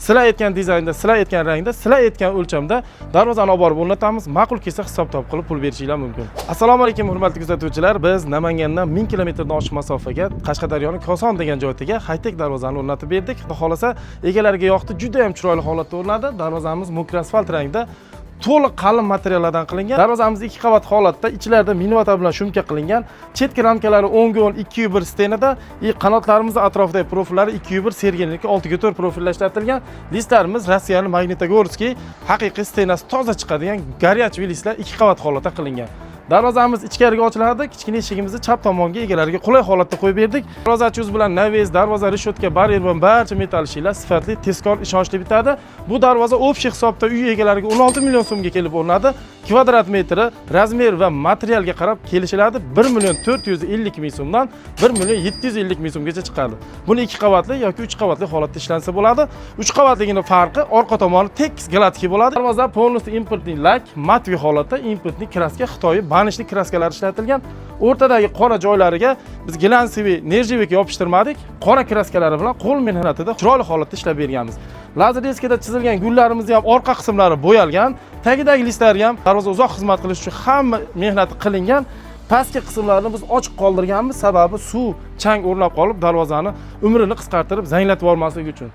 sizlar aytgan dizaynda, sizlar aytgan rangda, sizlar aytgan o'lchamda darvozani olib borib o'rnatamiz. Ma'qul kelsa hisob-kitob qilib pul berishinglar mumkin. Assalomu alaykum hurmatli kuzatuvchilar. Biz Namangandan 1000 kilometrdan oshiq masofaga Qashqadaryoning Koson degan joyga high-tech darvozani o'rnatib berdik. Xudo xolasa egalariga yoqdi. Juda ham chiroyli holatda o'rnadi. Darvozamiz mokr asfalt rangda to'liq qalin materiallardan qilingan. Darvozamiz 2 qavat holatda, ichlarida minivata bilan shumka qilingan. Chetki ramkalari 10 2/1 stenada, qanotlarimiz atrofidagi profillari 2/1 sergenlikka 6/4 profillar ishlatilgan. Listlarimiz Rossiyaning Magnitogorskiy haqiqiy stenasi toza chiqadigan горячий listlar 2 qavat holatda qilingan. Darvozamiz ichkariga ochiladi. Kichkina eshigimizni chap tomonga egalariga qulay holatda qo'yib berdik. Darvozachimiz bilan naves, darvoza, reshotka, baryer va barcha metall shiylar sifatli, tezkor, ishonchli bitadi. Bu darvoza общий hisobda uy egalariga 16 million so'mga kelib o'rnadi. Kvadrat metri, razmer va materialga qarab kelishiladi. 1 million 450 ming so'mdan 1 million 750 ming so'mgacha chiqadi. Buni 2 qavatli yoki 3 qavatli holatda ishlansa bo'ladi. 3 qavatligining farqi orqa tomoni tekis gladkiy bo'ladi. Darvoza полностью importning lak, matvi holatda importning kraska Xitoy banishli kraskalar ishlatilgan. O'rtadagi qora joylariga biz glansiviy nerjivik yopishtirmadik. Qora kraskalari bilan qo'l mehnatida chiroyli holatda ishlab berganmiz. Lazer deskada chizilgan gullarimizni ham orqa qismlari bo'yalgan. Tagidagi listlari ham darvoza uzoq xizmat qilish uchun hamma mehnati qilingan. Pastki qismlarni biz ochiq qoldirganmiz, sababi suv, chang o'rnab qolib darvozani umrini qisqartirib zanglatib yubormasligi uchun.